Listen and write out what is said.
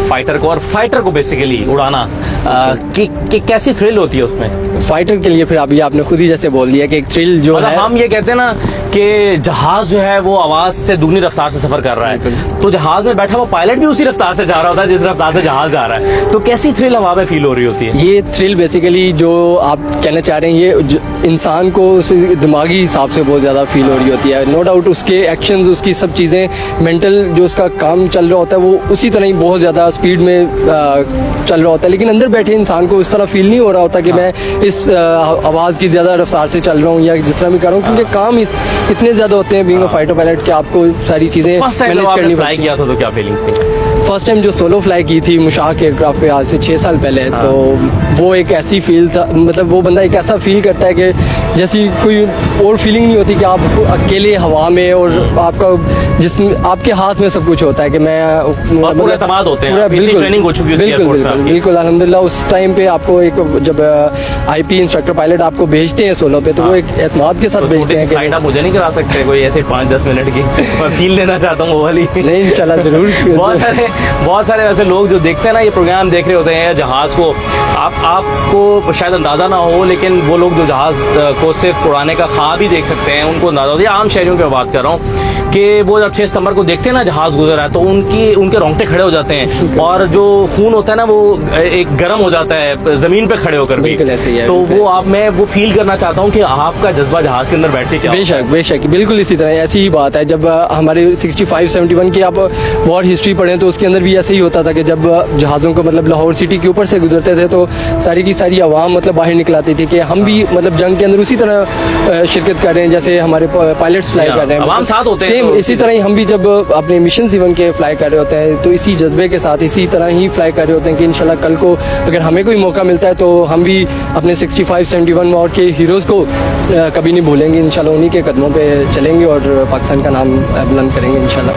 Fighter को, और fighter को बेसिकली उड़ाना कि कैसी थ्रिल होती है उसमें? फाइटर के लिए फिर अभी आपने खुद ही जैसे बोल दिया कि एक थ्रिल जो मतलब है, हम ये कहते हैं ना कि जहाज जो है वो आवाज से दुगनी रफ्तार से सफर कर रहा है, तो जहाज में बैठा हुआ पायलट भी उसी रफ्तार से जा रहा होता है जिस रफ्तार से जहाज जा रहा है, तो कैसी थ्रिल हवा में फील हो रही होती है? ये थ्रिल बेसिकली जो आप कहना चाह रहे हैं, ये इंसान को दिमागी हिसाब से बहुत ज़्यादा फील हो रही होती है। नो डाउट उसके एक्शंस, उसकी सब चीज़ें, मेंटल जो उसका काम चल रहा होता है वो उसी तरह ही बहुत ज़्यादा स्पीड में चल रहा होता है, लेकिन अंदर बैठे इंसान को उस तरह फील नहीं हो रहा होता कि मैं इस आवाज़ की ज़्यादा रफ्तार से चल रहा हूँ या जिस तरह भी कर रहा हूँ, क्योंकि काम इतने ज़्यादा होते हैं बीइंग अ फाइटर पायलट कि आपको सारी चीज़ें मैनेज करनी फ्लाई किया था तो क्या फीलिंग्स थी? फर्स्ट टाइम जो सोलो फ्लाई की थी मुशाक एयरक्राफ्ट पे आज से 6 साल पहले, तो वो एक ऐसी फील था, मतलब वो बंदा एक ऐसा फील करता है कि जैसी कोई और फीलिंग नहीं होती कि आप अकेले हवा में और आपका जिसमें आपके हाथ में सब कुछ होता है कि मैं पूरे एतमाद होते हैं, पूरा बिल्कुल ट्रेनिंग हो चुकी होती है एयरफोर्स में आपकी। बिल्कुल अल्हम्दुलिल्लाह। उस टाइम पे आपको एक जब आईपी इंस्ट्रक्टर पायलट आपको भेजते हैं सोलो पे, तो वो एक एतमाद के साथ भेजते हैं फ्लाइट आप मुझे नहीं करा सकते कोई ऐसे 5-10 मिनट की? मैं फील लेना चाहता हूँ वो वाली। नहीं इंशाल्लाह जरूर। बहुत सारे वैसे लोग जो देखते हैं ना, ये प्रोग्राम देख रहे होते हैं जहाज को, आपको शायद अंदाजा ना हो, लेकिन वो लोग जो जहाज को सिर्फ उड़ाने का ख्वाब ही देख सकते हैं, उनको अंदाजा होता है। आम शहरियों की बात कर रहा हूँ कि वो जब 6 सितंबर को देखते हैं ना जहाज गुजर रहा है, तो उनके रोंगटे खड़े हो जाते हैं, और जो खून होता है ना वो एक गर्म हो जाता है जमीन पे खड़े होकर भी। तो वो मैं वो फील करना चाहता हूँ कि आपका जज्बा जहाज के अंदर बैठ के क्या? बेशक बिल्कुल इसी तरह ऐसी ही बात है। जब हमारे 65-71 की आप वॉर हिस्ट्री पढ़ें तो उसके अंदर भी ऐसे ही होता था कि जब जहाज़ों को मतलब लाहौर सिटी के ऊपर से गुजरते थे तो सारी की सारी आवाम मतलब बाहर निकलाती थी कि हम भी मतलब जंग के अंदर उसी तरह शिरकत कर रहे हैं जैसे हमारे पायलट्स फ्लाई कर रहे हैं, आवाम साथ होते हैं। सेम इसी तरह ही हम भी जब अपने मिशन इवन के फ्लाई कर रहे होते हैं तो इसी जज्बे के साथ इसी तरह ही फ्लाई कर रहे होते हैं कि इंशाल्लाह कल को अगर हमें कोई मौका मिलता है तो हम भी अपने 65-71 वॉर के हीरोज़ को कभी नहीं भूलेंगे। इंशाल्लाह उन्हीं के कदमों पे चलेंगे और पाकिस्तान का नाम बुलंद करेंगे इंशाल्लाह।